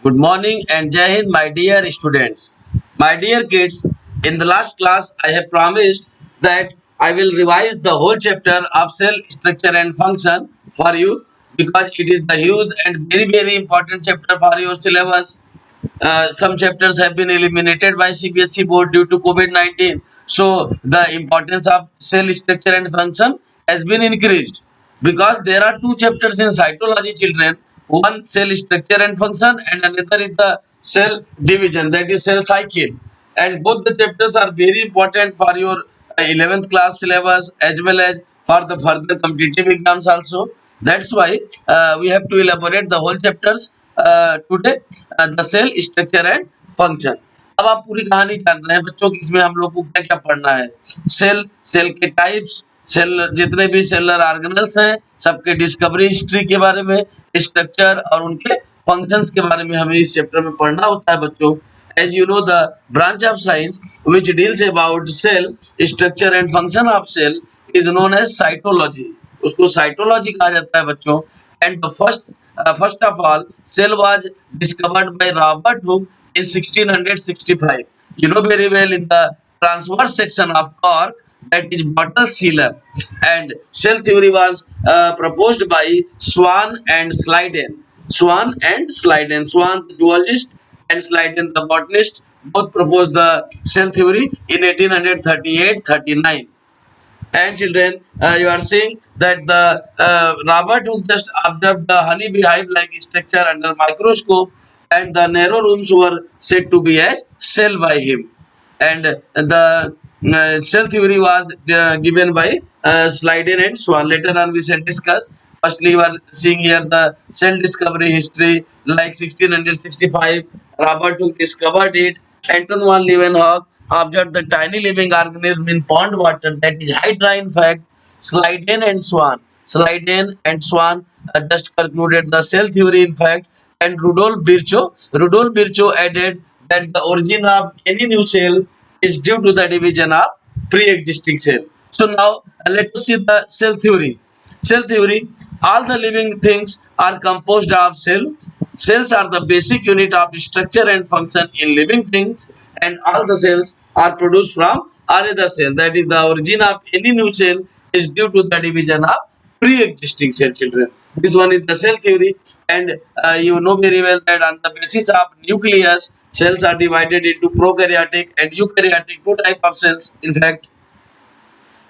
Good morning and Jai Hind, my dear students. My dear kids, in the last class, I have promised that I will revise the whole chapter of cell structure and function for you because it is the huge and very important chapter for your syllabus. Some chapters have been eliminated by CBSE board due to COVID-19. So the importance of cell structure and function has been increased because there are two chapters in cytology, children. One cell structure and function and another is the cell division, that is cell cycle. And both the chapters are very important for your 11th class syllabus as well as for the further competitive exams also. That's why we have to elaborate the whole chapters today, the cell structure and function. अब आप पूरी कहानी जान रहे हैं बच्चों की, इसमें हम लोग को क्या क्या पढ़ना है। सेल, सेल के टाइप्स, सेल जितने भी सेलुलर ऑर्गेनल्स हैं सबके डिस्कवरी हिस्ट्री के बारे में, स्ट्रक्चर और उनके फंक्शंस के बारे में हमें इस चैप्टर में पढ़ना होता है बच्चों। As you know, the branch of science which deals about cell structure and function of cell is known as cytology. उसको cytology कहा जाता है बच्चों। And the first of all, cell was discovered by Robert Hooke in 1665. You know very well, in the transverse section of cork, that is bottle sealer. And cell theory was proposed by Swan and Sliden. Swan, the zoologist, and Sliden, the botanist, both proposed the cell theory in 1838-39. And children, you are seeing that the Robert Hooke just observed the honey beehive like structure under microscope, and the narrow rooms were said to be as cell by him. And the cell theory was given by Sliden and Swan. Later on we shall discuss. Firstly, you are seeing here the cell discovery history, like 1665 Robert Hooke discovered it. Anton van Leeuwenhoek observed the tiny living organism in pond water, that is hydra. In fact, Sliden and Swan just concluded the cell theory. In fact, and Rudolf Virchow added that the origin of any new cell is due to the division of pre-existing cell. So now let us see the cell theory. Cell theory: all the living things are composed of cells. Cells are the basic unit of structure and function in living things, and all the cells are produced from another cell. That is, the origin of any new cell is due to the division of pre-existing cell, children. This one is the cell theory, and you know very well that on the basis of nucleus, cells are divided into prokaryotic and eukaryotic, two type of cells. In fact,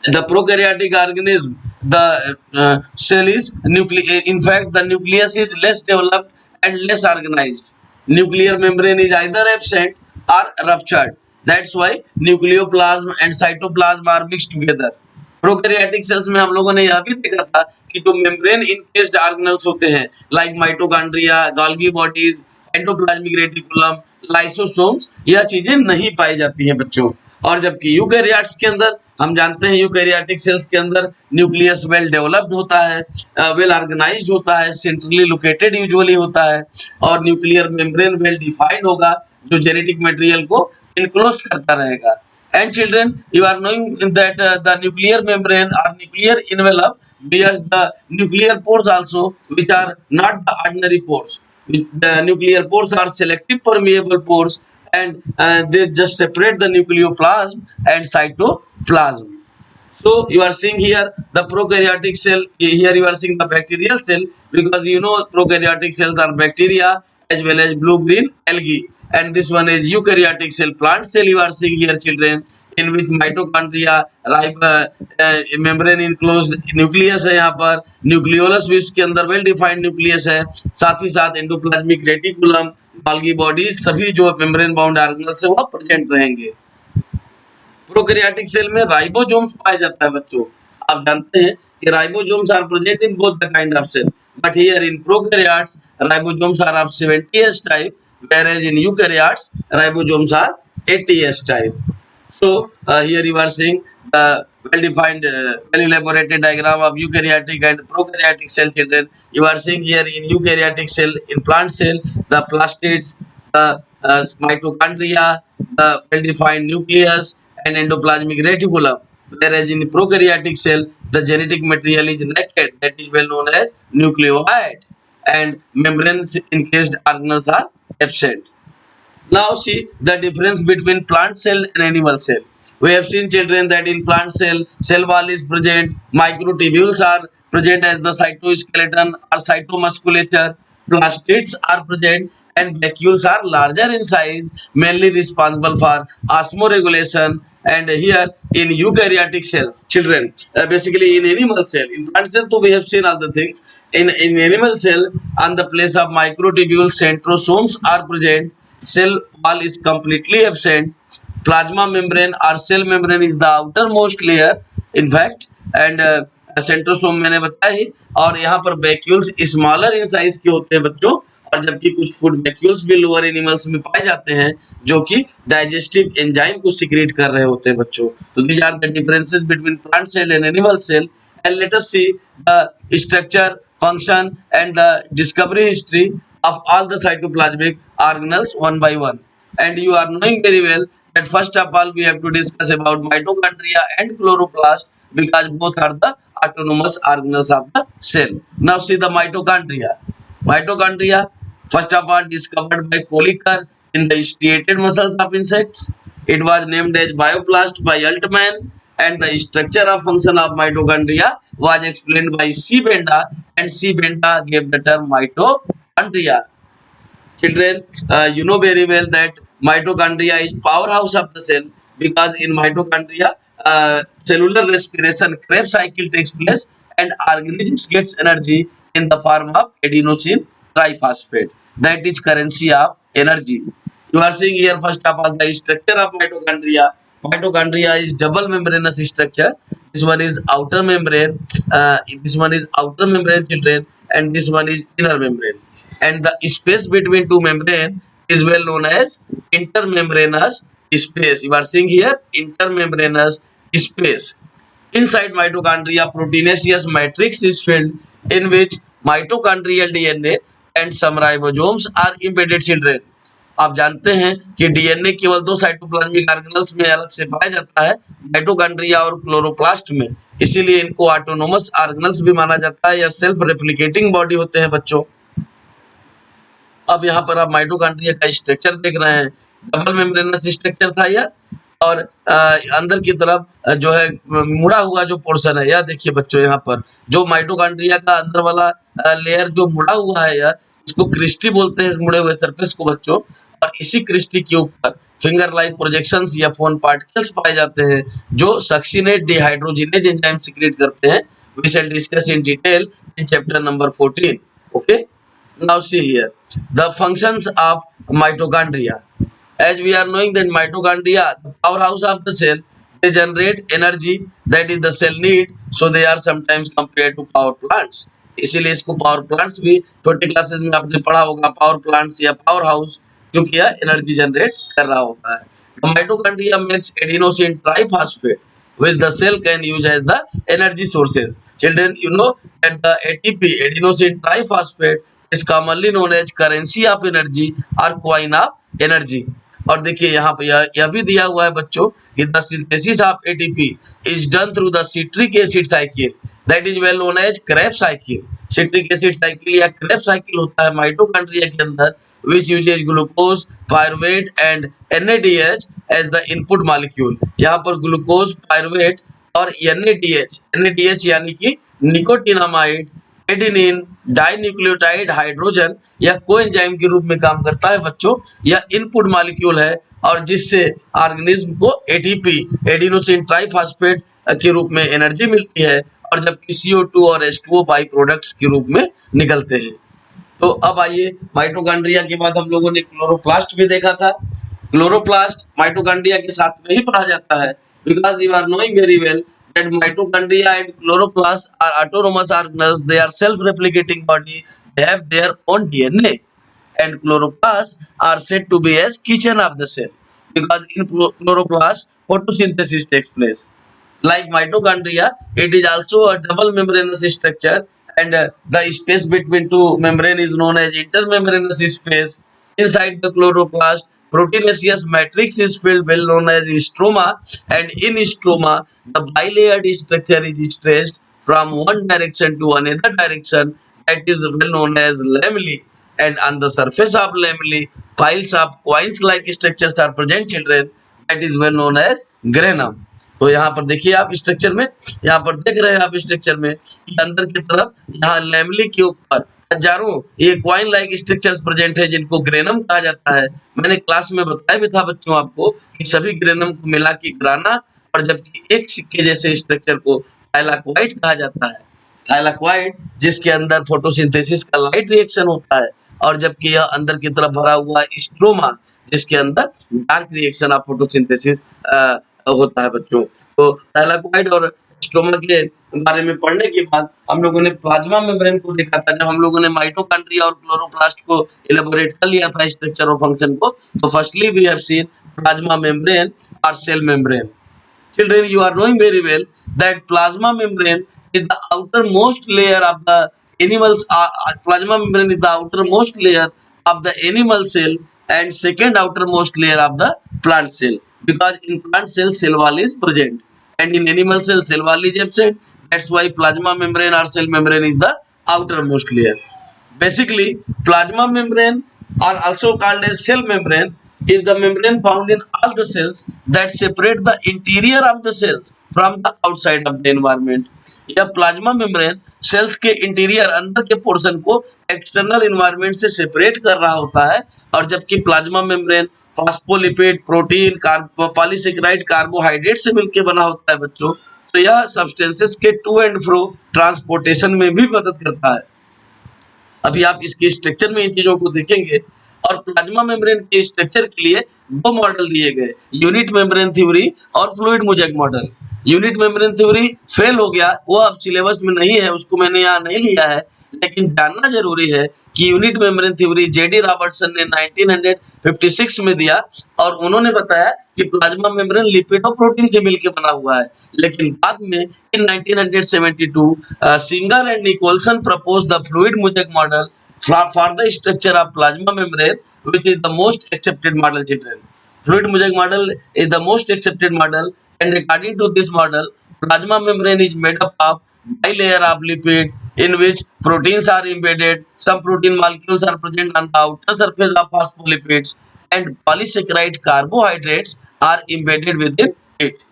the prokaryotic organism, the cell is nuclear. In fact, the nucleus is less developed and less organized. Nuclear membrane is either absent or ruptured. That's why nucleoplasm and cytoplasm are mixed together. Prokaryotic cells में हम लोगों ने यह भी देखा था कि जो मेम्ब्रेन इनकेस्ड ऑर्गेनल्स होते हैं like mitochondria, Golgi bodies, endoplasmic reticulum, lysosomes, यह चीजें नहीं पाई जाती हैं बच्चों। और जबकि यूकैरियोट्स के अंदर हम जानते हैं, यूकैरियोटिक सेल्स के अंदर न्यूक्लियस वेल डेवलप्ड होता है, वेल ऑर्गेनाइज्ड होता है, सेंट्रली लोकेटेड यूजुअली होता है, और न्यूक्लियर मेम्ब्रेन वेल डिफाइंड होगा जो जेनेटिक मटेरियल को इनक्लोज करता रहेगा। And children, you are knowing that the nuclear membrane or nuclear envelope bears the nuclear pores also, which are not the ordinary pores. The nuclear pores are selective permeable pores, and they just separate the nucleoplasm and cytoplasm. So you are seeing here the prokaryotic cell. Here you are seeing the bacterial cell, because you know prokaryotic cells are bacteria as well as blue-green algae. And this one is eukaryotic cell, plant cell. You are seeing here, children, in which mitochondria, membrane enclosed nucleus है, यहाँ पर nucleolus भी उसके अंदर well defined nucleus है, साथ ही साथ endoplasmic reticulum, Golgi bodies, सभी जो मेम्ब्रेन बाउंड ऑर्गेनल्स है वह प्रेजेंट रहेंगे। प्रोकैरियोटिक सेल में राइबोसोम्स पाया जाता है बच्चों। आप जानते हैं कि ribosomes are present in both the kind of cell, but here in prokaryotes ribosomes are of 70s type, whereas in eukaryotes ribosomes are 80s type. So here you are seeing the well defined, well elaborated diagram of eukaryotic and prokaryotic cell, children. You are seeing here in eukaryotic cell, in plant cell, the plastids, the mitochondria, the well defined nucleus and endoplasmic reticulum, whereas in prokaryotic cell the genetic material is naked, that is well known as nucleoid. and membranes encased organelles are absent. Now see the difference between plant cell and animal cell. We have seen children that in plant cell, cell wall is present, microtubules are present as the cytoskeleton or cytomusculature, plastids are present, and vacuoles are larger in size, mainly responsible for osmoregulation. And here in eukaryotic cells, children, basically in animal cell, in plant cell, too, we have seen all the things. In animal cell, on the place of microtubules, centrosomes are present. Cell wall is completely absent. Plasma membrane or cell membrane is the outermost layer, in fact, and centrosome मैंने बताया ही। और यहाँ पर vacuoles smaller in size के होते हैं बच्चों, और जबकि कुछ फूड वैक्यूल्स भी लोअर एनिमल्स में पाए जाते हैं जो कि डाइजेस्टिव एंजाइम को सिक्रेट कर रहे होते हैं बच्चों। तो these are the differences between plant cell and animal cell, and let us see the structure, function and the discovery history of all the cytoplasmic organelles one by one. And you are knowing very well that first of all we have to discuss about mitochondria and chloroplast, because both are the autonomous organelles of the cell. Now see the mitochondria. Mitochondria first of all discovered by Kolliker in the striated muscles of insects. It was named as bioplast by Altman, and the structure of function of mitochondria was explained by C. Benda, and C. Benda gave the term mitochondria. Children, you know very well that mitochondria is powerhouse of the cell, because in mitochondria cellular respiration Krebs cycle takes place, and organisms gets energy in the form of adenosine triphosphate. That is currency of energy. You are seeing here first of all the structure of mitochondria. Mitochondria is double membranous structure. This one is outer membrane. This one is outer membrane, children, and this one is inner membrane. And the space between two membrane is well known as intermembranous space. You are seeing here intermembranous space. Inside mitochondria, proteinaceous matrix is filled, in which mitochondrial DNA and some ribosomes are embedded, children. आप जानते हैं कि DNA केवल दो cytoplasmic organelles में अलग से पाया जाता है, माइटोकॉन्ड्रिया और क्लोरोप्लास्ट में। इसीलिए इनको ऑटोनोमस ऑर्गेनेल्स भी माना जाता है, या सेल्फ रेप्लिकेटिंग बॉडी होते हैं बच्चों। अब यहाँ पर आप माइटोकॉन्ड्रिया का स्ट्रक्चर देख रहे हैं, डबल मेम्ब्रेनस स्ट्रक्चर था यह, और अंदर की तरफ जो है मुड़ा हुआ जो पोर्शन है, यह देखिए बच्चों, यहाँ पर जो माइटोकॉन्ड्रिया का अंदर वाला लेयर जो मुड़ा हुआ है, यह इसको क्रिस्टी बोलते हैं, इस मुड़े हुए सरफेस को बच्चों। और इसी क्रिस्टी के ऊपर फिंगर लाइक प्रोजेक्शंस या फोन पार्टिकल्स पाए जाते हैं, जो सक्सिनेट डिहाइड्रोजिनेज एंजाइम सीक्रेट करते हैं। We shall discuss in detail in chapter number 14। Okay, now see here the functions of mitochondria. As we are knowing that mitochondria, the powerhouse of the cell, they generate energy that is the cell need, so they are sometimes compared to power plants. इसीलिए इसको power plants भी छोटे classes में आपने पढ़ा होगा, power plants या power house, क्योंकि यह एनर्जी जनरेट कर रहा होता है। Mitochondria makes adenosine triphosphate which the cell can use as the energy sources. Children, you know that the ATP, adenosine triphosphate, is commonly known as currency of energy or coin of energy. और देखिए यहाँ पे यह भी दिया हुआ है बच्चों कि the synthesis of ATP is done through the citric acid cycle, that is well known as Krebs cycle. Citric acid cycle या Krebs cycle होता है माइटोकॉन्ड्रिया के अंदर, which uses glucose, pyruvate and NADH as the input molecule. यहाँ पर glucose, pyruvate और NADH यानी कि निकोटिनामाइड, एडेनिन डाइन्यूक्लियोटाइड हाइड्रोजन या कोएंजाइम के रूप में काम करता है बच्चों। यह इनपुट मॉलिक्यूल है, और जिससे ऑर्गेनिज्म को एटीपी, एडिनोसिन ट्राइफॉस्फेट के रूप में एनर्जी मिलती है, और जबकि CO2 और H2O बाई प्रोडक्ट्स के रूप में निकलते हैं। तो अब आइए, माइटोकॉन्ड्रिया के बाद हम लोगों ने क्लोरोप्लास्ट भी देखा था। क्लोरोप्लास्ट माइटोकॉन्ड्रिया के साथ में ही पढ़ा जाता है, because you are knowing very well that mitochondria and chloroplast are autonomous organelles. They are self-replicating body. They have their own DNA, and chloroplasts are said to be as kitchen of the cell, because in chloroplast photosynthesis takes place. Like mitochondria, it is also a double membranous structure, and the space between two membrane is known as intermembranous space. Inside the chloroplast, proteinaceous matrix is filled, well known as stroma, and in stroma, the bilayered structure is stretched from one direction to another direction, that is well known as lamella, and on the surface of lamella, piles of coins-like structures are present, children. That is well known as granum. तो यहाँ पर देखिए आप structure में, यहाँ पर देख रहे हैं आप स्ट्रक्चर में कि अंदर की तरफ यहाँ लैमली के ऊपर हजारों ये क्वाइन लाइक स्ट्रक्चर्स प्रेजेंट है जिनको ग्रेनम कहा जाता है। मैंने क्लास में बताया भी था बच्चों आपको कि सभी ग्रेनम को मिला के ग्राना, और जबकि एक सिक्के जैसे स्ट्रक्चर को थाइलाक्वाइड कहा जाता है। थाइलाक्वाइड जिसके अंदर फोटोसिंथेसिस का लाइट रिएक्शन होता है, और जबकि यह अंदर की तरफ भरा हुआ स्ट्रोमा जिसके अंदर डार्क रिएक्शन ऑफ फोटोसिंथेसिस होता है बच्चों। तो थाइलाक्वाइड और स्ट्रोमा के बारे में पढ़ने के बाद हम लोगों ने प्लाज्मा मेम्ब्रेन को देखा था। जब हम लोगों ने माइटोकॉन्ड्रिया और क्लोरोप्लास्ट को इलेबोरेट कर लिया था स्ट्रक्चर और फंक्शन को, तो firstly we have seen plasma membrane और cell membrane. Children, you are knowing very well that plasma membrane is the outermost layer of the animal's plasma membrane is the outermost layer of the animal cell and second outermost layer of the plant cell, because in plant cell cell wall is present and in animal cell cell wall is absent. That's why plasma membrane or cell membrane is the outermost layer. Basically, plasma membrane, or also called as cell membrane, is the membrane found in all the cells that separate the interior of the cells from the outside of the environment. यह plasma membrane sales के interior अंदर के portion को external environment से separate कर रहा होता है, और जबकि plasma membrane phospholipid, protein, polysaccharide, carbohydrate से मिलकर बना होता है बच्चों। तो यह सब्सटेंसेस के टू एंड फ्रो ट्रांसपोर्टेशन में भी मदद करता है। अभी आप इसके स्ट्रक्चर में इन चीजों को देखेंगे। और प्लाज्मा मेम्ब्रेन के स्ट्रक्चर के लिए दो मॉडल दिए गए, यूनिट मेम्ब्रेन थ्योरी और fluid mosaic model. Unit membrane theory fail हो गया, वो अब सिलेबस में नहीं है, उसको मैंने यहाँ नहीं लिया है, लेकिन जानना जरूरी है कि unit membrane theory JD Robertson ने 1956 में दिया, और उन्होंने बताया कि प्लाज्मा मेम्ब्रेन लिपिड और प्रोटीन से मिलकर बना हुआ है। लेकिन बाद में in 1972 Singer and Nicolson propose the fluid mosaic model for the structure of plasma membrane, which is the most accepted model, children. Fluid mosaic model is the most accepted model, and according to this model, plasma membrane is made up of bilayer of lipid in which proteins are embedded. Some protein molecules are present on the outer surface of phospholipids, and polysaccharide carbohydrates are embedded within it.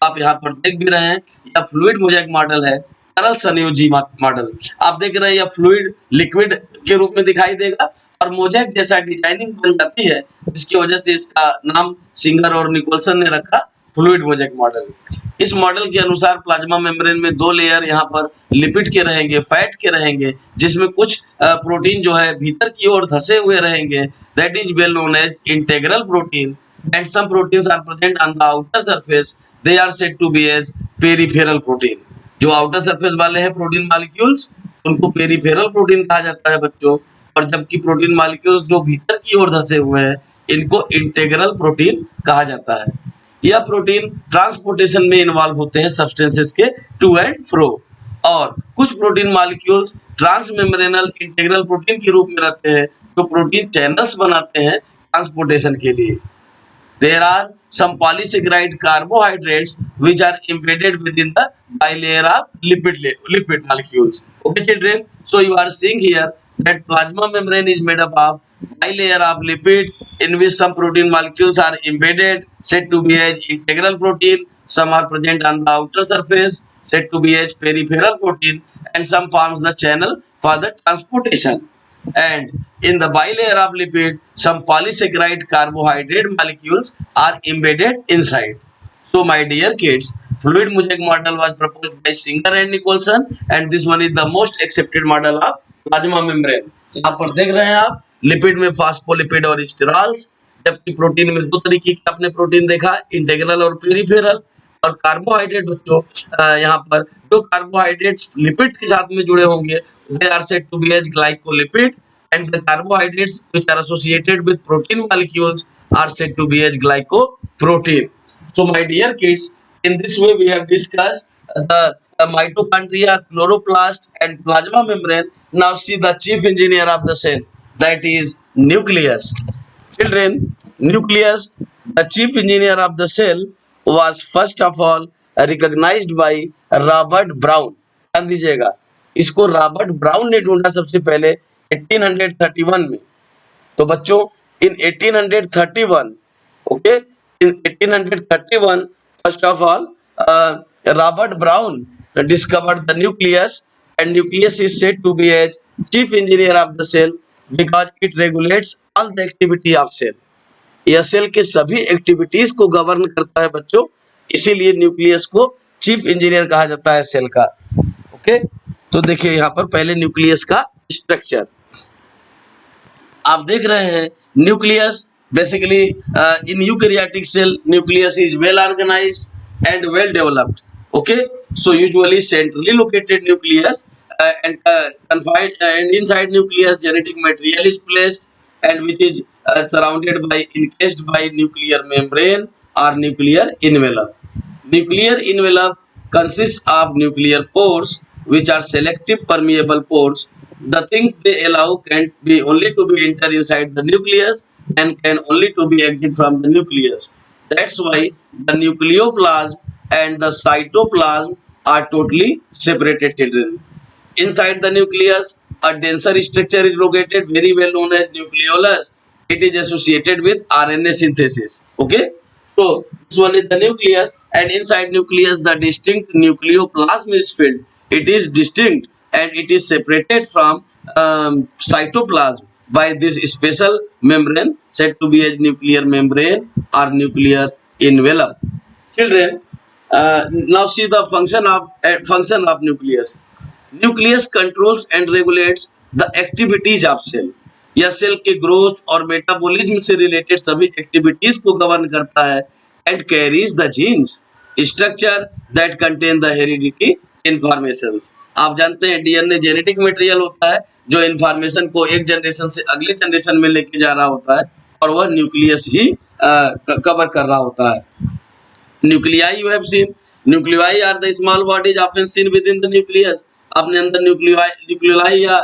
आप यहाँ पर देख भी रहे हैं, यह fluid mosaic model है, तरल संयोजी मॉडल। आप देख रहे हैं यह फ्लूइड लिक्विड के रूप में दिखाई देगा और मोज़ेक जैसा डिजाइनिंग बन जाती है, जिसकी वजह से इसका नाम सिंगर और निकोलसन ने रखा फ्लूइड मोज़ेक मॉडल। इस मॉडल के अनुसार प्लाज्मा मेम्ब्रेन में दो लेयर यहाँ पर लिपिड के रहेंगे, फैट के रहेंगे, जिसमें कुछ प्रोटीन जो है भीतर की ओर धसे हुए रहेंगे, that is well known as integral protein, and some proteins are present on the outer surface, they are said to be as peripheral protein. जो आउटर सरफेस वाले हैं प्रोटीन मॉलिक्यूल्स, उनको पेरिफेरल प्रोटीन कहा जाता है बच्चों, और जबकि प्रोटीन मॉलिक्यूल्स जो भीतर की ओर धसे हुए हैं, इनको इंटेग्रल प्रोटीन कहा जाता है। यह प्रोटीन ट्रांसपोर्टेशन में इन्वॉल्व होते हैं सब्सटेंसेस के टू एंड फ्रो, और कुछ प्रोटीन मॉलिक्यूल्स ट्रांसमेम्ब्रेनल इंटेग्रल प्रोटीन के रूप में रहते हैं, जो प्रोटीन चैनल्स बनाते हैं ट्रांसपोर्टेशन के लिए। There are some polysaccharide carbohydrates which are embedded within the bilayer of lipid molecules. Okay, children. So you are seeing here that plasma membrane is made up of bilayer of lipid in which some protein molecules are embedded, said to be as integral protein. Some are present on the outer surface, said to be as peripheral protein, and some forms the channel for the transportation. And in the bilayer of lipid, some polysaccharide carbohydrate molecules are embedded inside. So my dear kids, fluid mosaic model was proposed by Singer and Nicolson, and this one is the most accepted model of plasma membrane. यहाँ पर देख रहे हैं आप lipid में phospholipid और sterols, जबकि protein में दो तरीके के आपने प्रोटीन देखा, इंटेग्रल और पेरिफेरल। और कार्बोहाइड्रेट बच्चों, यहाँ पर जो कार्बोहाइड्रेट्स लिपिड के साथ में जुड़े होंगे, they are said to be as glycolipid, and the carbohydrates which are associated with protein molecules are said to be as glycoprotein. So my dear kids, in this way we have discussed the mitochondria, chloroplast and plasma membrane. Now see the chief engineer of the cell, that is nucleus. Children, nucleus, the chief engineer of the cell, was first of all recognized by Robert Brown. ध्यान दीजिएगा, इसको Robert brown ने ढूंढा सबसे पहले 1831 में। तो बच्चों इन 1831, okay, in 1831 first of all Robert brown discovered the nucleus, and nucleus is said to be as chief engineer of the cell because it regulates all the activity of cell। यह cell के सभी activities को govern करता है बच्चों, इसीलिए nucleus को chief engineer कहा जाता है सेल का। ओके, तो देखिए यहाँ पर पहले न्यूक्लियस का स्ट्रक्चर आप देख रहे हैं। Nucleus basically in eukaryotic cell nucleus is well organised and well developed. Okay, so usually centrally located nucleus and confined and inside nucleus genetic material is placed and which is surrounded by encased by nuclear membrane or nuclear envelope. Nuclear envelope consists of nuclear pores which are selective permeable pores. The things they allow can be only to be enter inside the nucleus and can only to be exit from the nucleus. That's why the nucleoplasm and the cytoplasm are totally separated, children. Inside the nucleus, a denser structure is located, very well known as nucleolus. It is associated with RNA synthesis. Okay, so this one is the nucleus, and inside nucleus, the distinct nucleoplasm is filled. It is distinct and it is separated from cytoplasm by this special membrane said to be a nuclear membrane or nuclear envelope. Children, now see the function of nucleus. Nucleus controls and regulates the activities of cell. यह cell के growth और metabolism से related सभी activities को govern करता है and carries the genes structure that contain the heredity informations. आप जानते हैं डीएनए जेनेटिक मटेरियल होता है जो इंफॉर्मेशन को एक जनरेशन से अगले जनरेशन में लेके जा रहा होता है और वह न्यूक्लियस ही कवर कर रहा होता है। Nuclei you have seen. Nuclei are the small bodies often seen within the nucleus. आपने अंदर nuclei या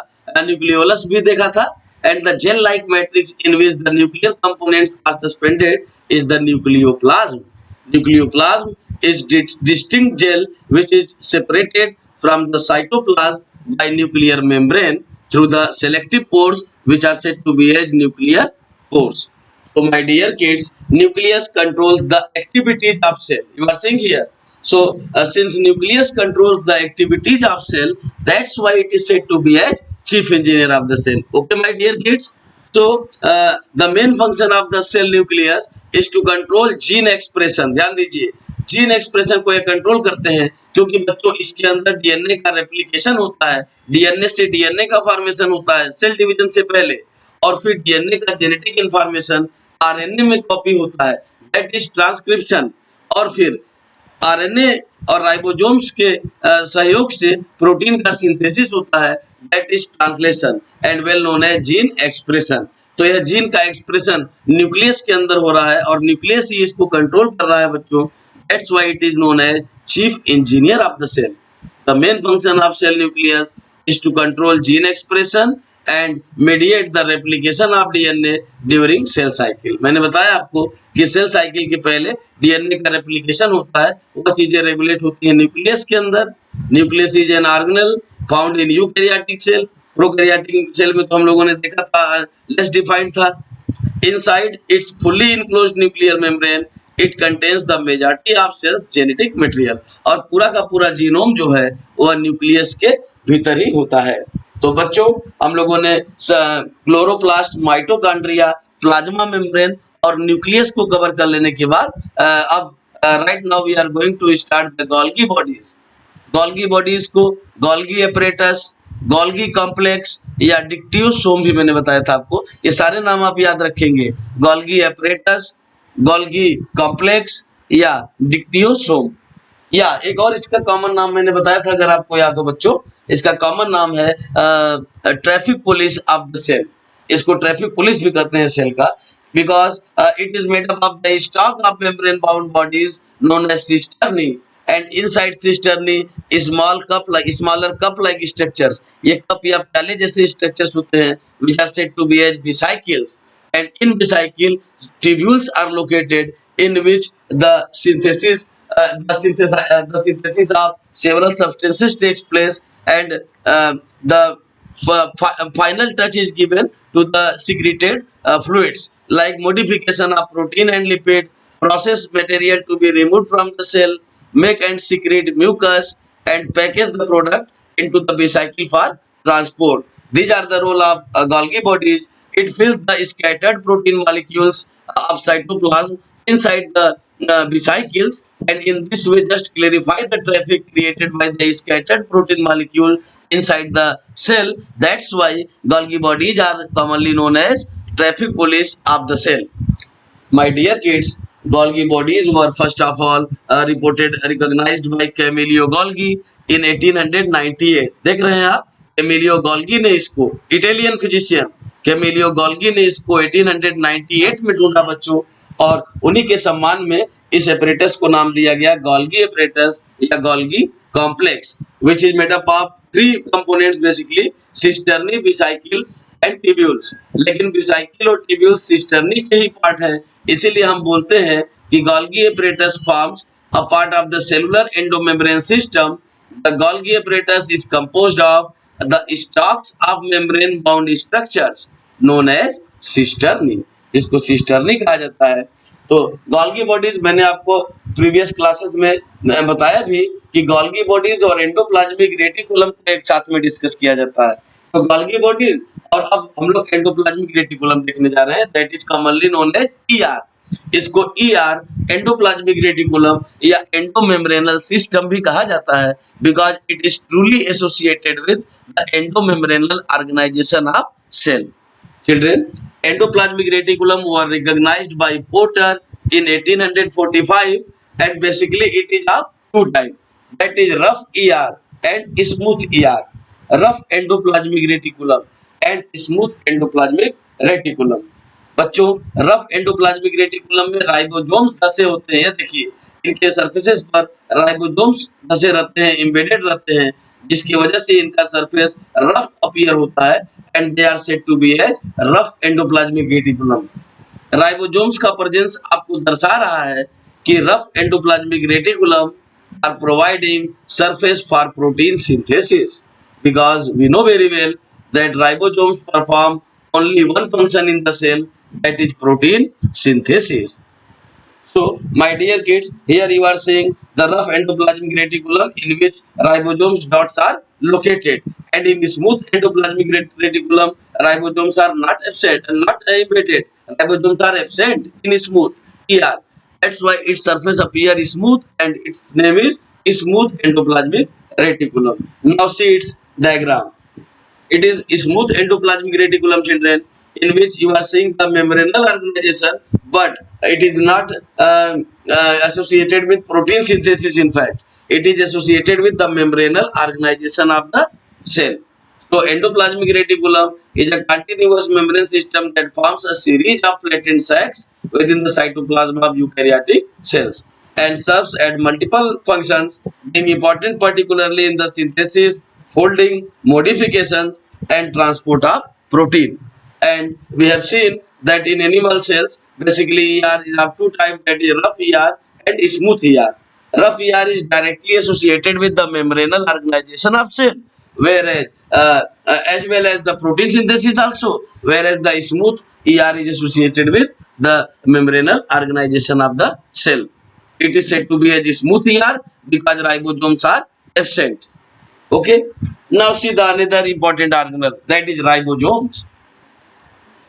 nucleolus भी देखा था। And the gel-like matrix in which the nuclear components are suspended is the nucleoplasm. Nucleoplasm is distinct gel which is separated from the cytoplasm by nuclear membrane through the selective pores which are said to be as nuclear pores. So my dear kids, nucleus controls the activities of cell. You are seeing here. So since nucleus controls the activities of cell, that's why it is said to be as chief engineer of the cell. Okay, my dear kids. So the main function of the cell nucleus is to control gene expression. ध्यान दीजिए, gene expression को ये control करते हैं क्योंकि बच्चों इसके अंदर डीएनए का रेप्लिकेशन होता है, डीएनए से डीएनए का फॉर्मेशन होता है सेल डिवीजन से पहले, और फिर डीएनए का जेनेटिक इंफॉर्मेशन आरएनए में कॉपी होता है, दैट इज ट्रांसक्रिप्शन, और फिर आरएनए और राइबोसोम्स के सहयोग से प्रोटीन का सिंथेसिस होता है, that is translation and well known as gene expression. तो यह जीन का एक्सप्रेशन न्यूक्लियस के अंदर हो रहा है और न्यूक्लियस ही इसको कंट्रोल कर रहा है बच्चों, that's why it is known as chief engineer of the cell. The main function of cell nucleus is to control gene expression and mediate the replication of DNA during cell cycle. मैंने बताया आपको कि cell cycle के पहले DNA का replication होता है, वो चीजें रेगुलेट होती है न्यूक्लियस के अंदर। Nucleus is an organelle found in eukaryotic cell. Prokaryotic cell में तो हम लोगों ने देखा था, लेस डिफाइंड था। Inside it's fully enclosed nuclear membrane, it contains the majority of cell's genetic material, और पूरा का पूरा जीनोम जो है वह न्यूक्लियस के भीतर ही होता है। तो बच्चों हम लोगों ने क्लोरोप्लास्ट, माइटोकॉन्ड्रिया, प्लाज्मा मेम्ब्रेन और न्यूक्लियस को कवर कर लेने के बाद अब right now we are going to start the Golgi bodies. Golgi bodies को गोल्गी एपरेटस, गोल्गी कॉम्प्लेक्स या डिक्टियोसोम भी मैंने बताया था आपको, ये सारे नाम आप याद रखेंगे। गोल्गी एपरेटस, गोल्गी कॉम्प्लेक्स या डिक्टियोसोम, या एक और इसका कॉमन नाम मैंने बताया था अगर आपको याद हो बच्चों, इसका कॉमन नाम है traffic police of the cell. इसको ट्रैफिक पुलिस भी कहते हैं सेल का, because it is made up of the stock of membrane bound bodies known as cisternae, and inside cisternae smaller cup like structures, ये cup या प्याले जैसे structures होते हैं which are said to be as vesicles, and in vesicle tubules are located in which the synthesis of several substances takes place and the final touch is given to the secreted fluids like modification of protein and lipid, process material to be removed from the cell, make and secrete mucus, and package the product into the vesicle for transport. These are the role of Golgi bodies. It fills the scattered protein molecules of cytoplasm inside the vesicles, and in this way just clarify the traffic created by the scattered protein molecule inside the cell. That's why Golgi bodies are commonly known as traffic police of the cell. My dear kids, Golgi bodies were first of all recognized by Camillo Golgi in 1898. देख रहे हैं आप, Camillo Golgi ने इसको, Italian physician Camillo Golgi ने इसको 1898 में ढूंढा बच्चों, और उन्हीं के सम्मान में इस एपरेटस को नाम दिया गया गोल्गी एपरेटस या Golgi complex, which is made up of 3 components basically, cisternae, vesicle and tubules. लेकिन वेसिकल और ट्यूब्यूल्स सिस्टर्नी के ही पार्ट हैं, इसीलिए हम बोलते हैं कि Golgi apparatus forms a part of the cellular endomembrane system. The Golgi apparatus is composed of the stalks of membrane bound structures known as cisternae. इसको सिस्टर्नी कहा जाता है. तो गोल्गी बॉडीज मैंने आपको प्रीवियस क्लासेस में बताया भी कि गोल्गी बॉडीज और एंडोप्लाज्मिक रेटिकुलम को एक साथ में डिस्कस किया जाता है. तो गोल्गी बॉडीज और अब हम लोग एंडोप्लाज्मिक रेटिकुलम देखने जा रहे हैं, that is commonly known as ER. इसको ईआर, एंडोप्लाज्मिक रेटिकुलम या एंडोमेम्ब्रेनल सिस्टम भी कहा जाता है, because it is truly associated with the endomembranal organization of cell. Children, endoplasmic reticulum were recognized by Porter in 1845, and basically it is of two types, that is rough ER and smooth ER. Rough endoplasmic reticulum and smooth endoplasmic reticulum. बच्चों, rough endoplasmic reticulum में ribosomes धसे होते हैं. देखिए, इनके surfaces पर ribosomes धसे रहते हैं, embedded रहते हैं, जिसकी वजह से इनका सरफेस रफ अपीयर होता है, and they are said to be as rough endoplasmic reticulum. Ribosomes का प्रेजेंस आपको दर्शा रहा है कि rough endoplasmic reticulum are providing surface for protein synthesis, because we know very well that ribosomes perform only one function in the cell, that is protein synthesis. So my dear kids, here you are seeing the rough endoplasmic reticulum in which ribosomes dots are located, and in the smooth endoplasmic reticulum ribosomes are not absent and not embedded. Ribosomes are absent in smooth ER. That's why its surface appear smooth and its name is smooth endoplasmic reticulum. Now see its diagram. It is smooth endoplasmic reticulum, children, in which you are seeing the membranal organization, but it is not associated with protein synthesis. In fact, it is associated with the membranal organization of the cell. So endoplasmic reticulum is a continuous membrane system that forms a series of flattened sacs within the cytoplasm of eukaryotic cells and serves at multiple functions, being important particularly in the synthesis, folding, modifications, and transport of protein. And we have seen that in animal cells, basically ER is of two types, that is rough ER and smooth ER. Rough ER is directly associated with the membranal organization of cell, whereas as well as the protein synthesis also, whereas the smooth ER is associated with the membranal organization of the cell. It is said to be a smooth ER because ribosomes are absent. Okay, now see the another important organelle, that is ribosomes.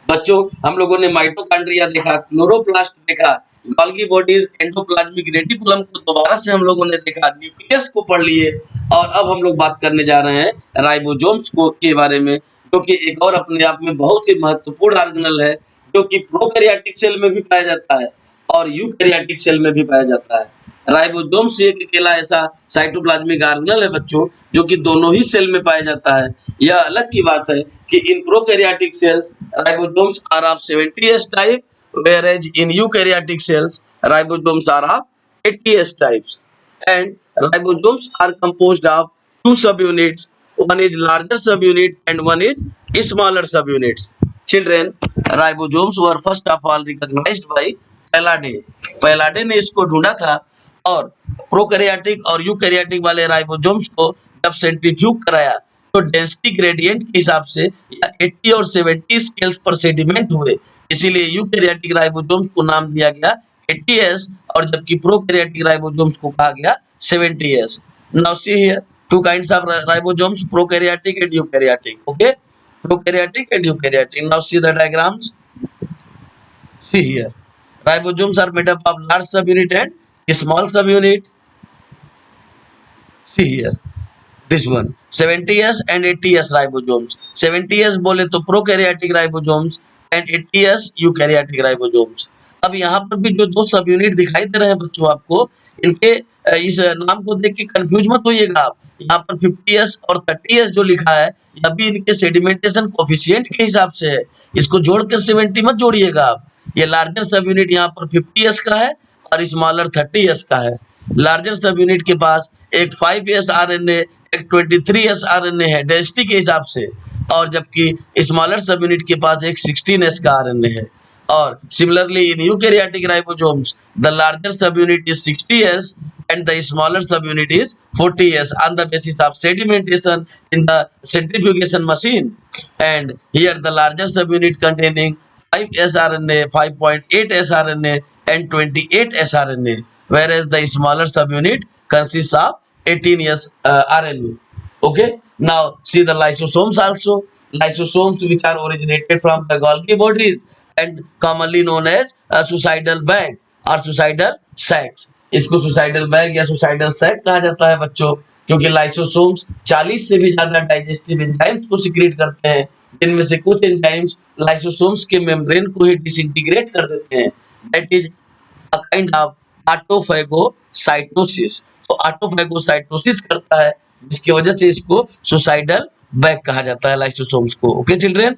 बच्चों, हम लोगों ने mitochondria देखा, chloroplast देखा, Golgi bodies, endoplasmic reticulum को दोबारा से हम लोगों ने देखा, न्यूक्लियस को पढ़ लिए, और अब हम लोग बात करने जा रहे हैं राइबोसोम्स को के बारे में, जो कि एक और अपने आप में बहुत ही महत्वपूर्ण ऑर्गेनल है, जो कि प्रोकैरियोटिक सेल में भी पाया जाता है और यूकैरियोटिक सेल में भी पाया जाता है. राइबोसोम्स एक अकेला ऐसा साइटोप्लाज्मिक ऑर्गेनल है बच्चों, जो कि दोनों ही सेल में पाया जाता है. यह अलग की बात है कि in prokaryotic cells ribosomes are of 70s type, whereas in eukaryotic cells ribosomes are of 80s types, and ribosomes are composed of two subunits, one is larger subunit and one is smaller subunits. Children, ribosomes were first of all recognized by पैलाडे. पैलाडे ने इसको ढूंढा था और prokaryotic और eukaryotic वाले ribosomes को जब centrifuge कराया तो डेंसिटी ग्रेडियंट के हिसाब से या 80 और 70 स्केल्स पर सेडिमेंट हुए, इसीलिए यूकैरियोटिक राइबोसोम्स को नाम दिया गया 80s और जबकि प्रोकैरियोटिक राइबोसोम्स को कहा गया 70s। Now see here two kinds of ribosomes, prokaryotic and eukaryotic. Okay, prokaryotic and eukaryotic. Now see the diagrams. See here, ribosomes are made up of large subunit and small subunit. See here, this one 70s and 80s ribosomes. 70s बोले तो prokaryotic ribosomes and 80s eukaryotic ribosomes. अब यहाँ पर भी जो दो सब unit दिखाई दे रहे हैं बच्चों आपको, इनके इस नाम को देख के कंफ्यूज मत होइएगा आप। यहाँ पर 50s और 30s जो लिखा है यह भी इनके सेडिमेंटेशन कोफिशिएंट के हिसाब से है, इसको जोड़कर 70 मत जोड़िएगा आप। ये लार्जर सब यूनिट यहाँ पर 50s का है और स्मॉलर 30s का है। लार्जर सब यूनिट के पास एक 5s आरएनए, एक 23s आरएनए है डेंसिटी के हिसाब से, और जबकि स्मॉलर सब यूनिट के पास एक 16s का आरएनए है। और similarly in eukaryotic ribosomes the larger subunit is 60s and the smaller subunit is 40s on the basis of sedimentation in the centrifugation machine, and here the larger subunit containing 5s RNA, 5.8s RNA and 28s RNA, whereas the smaller subunit consists of 18s RNA. Okay, now see the lysosomes also. Lysosomes which are originated from the Golgi bodies and commonly known as suicidal bag or suicidal sacs. इसको suicidal bag या suicidal sac कहा जाता है बच्चों, क्योंकि lysosomes 40 से भी ज्यादा डाइजेस्टिव एंजाइम्स को सिक्रीट करते हैं, जिनमें से कुछ एंजाइम्स लाइसोसोम्स के मेम्ब्रेन को ही डिसइंटीग्रेट कर देते हैं। That is a kind of autophagocytosis. तो ऑटोफैगोसाइटोसिस करता है जिसकी वजह से इसको सुसाइडल बैग कहा जाता है लाइसोसोम्स को। ओके चिल्ड्रेन,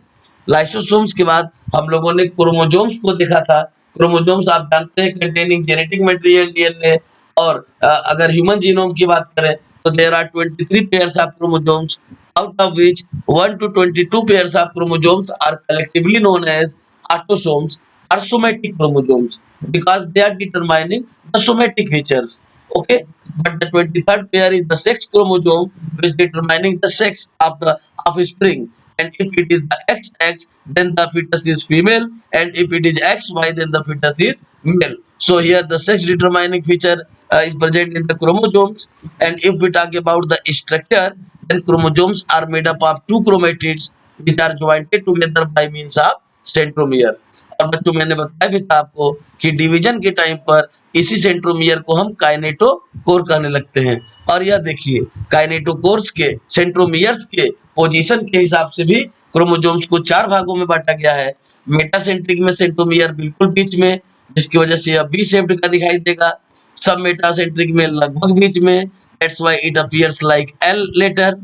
लाइसोसोम्स के बाद हम लोगों ने क्रोमोसोम्स को देखा था। क्रोमोसोम्स आप जानते हैं कंटेनिंग जेनेटिक मटेरियल डीएनए, और अगर ह्यूमन जीनोम की बात करें तो there are 23 pairs of chromosomes, out of which 1 to 22 pairs of chromosomes are collectively known as autosomes or somatic chromosomes because they are determining the somatic features. Okay, but the 23rd pair is the sex chromosome which determining the sex of the offspring, and if it is the XX then the fetus is female, and if it is XY then the fetus is male. So here the sex determining feature is present in the chromosomes, and if we talk about the structure then chromosomes are made up of two chromatids which are joined together by means of centromere. और बच्चों मैंने बताया भी था आपको कि division के time पर इसी सेंट्रोमियर को हम काइनेटोकोर कहने लगते हैं। और यह देखिए काइनेटोकोर्स के सेंट्रोमियर्स के पोजीशन के हिसाब से भी क्रोमोसोम्स को 4 भागों में बांटा गया है। मेटासेंट्रिक में सेंट्रोमियर बिल्कुल बीच में, जिसकी वजह से यह बी शेप्ड का दिखाई देगा। सब मेटासेंट्रिक में लगभग बीच में, that's why it appears like L letter.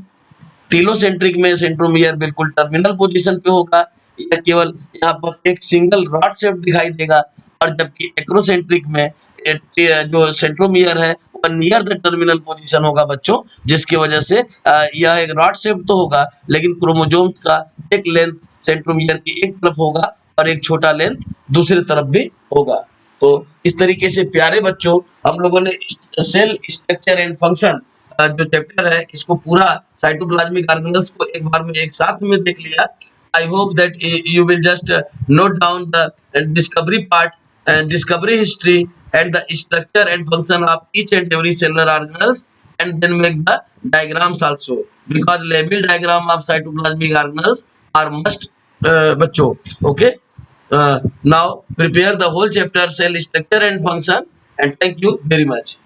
Telocentric में सेंट्रोमियर बिल्कुल टर्मिनल पोजीशन पे होगा, यह केवल यहाँ पर एक सिंगल रॉड शेप दिखाई देगा। और जबकि एक्रोसेंट्रिक में जो सेंट्रोमियर है वह नियर द टर्मिनल पोजीशन होगा बच्चों, जिसकी वजह से यह एक रॉड शेप तो होगा लेकिन क्रोमोसोम्स का एक लेंथ सेंट्रोमियर की एक तरफ होगा और एक छोटा लेंथ दूसरी तरफ भी होगा। तो इस तरीके से प्यारे बच्चों हम लोगों ने सेल स्ट्रक्चर एंड फंक्शन जो चैप्टर है इसको पूरा साइटोप्लाज्मिक ऑर्गेनेल्स को एक बार में एक साथ में देख लिया। I hope that you will just note down the discovery part and discovery history and the structure and function of each and every cellular organelles, and then make the diagrams also, because label diagram of cytoplasmic organelles are must बच्चों। Okay, now prepare the whole chapter cell structure and function, and thank you very much.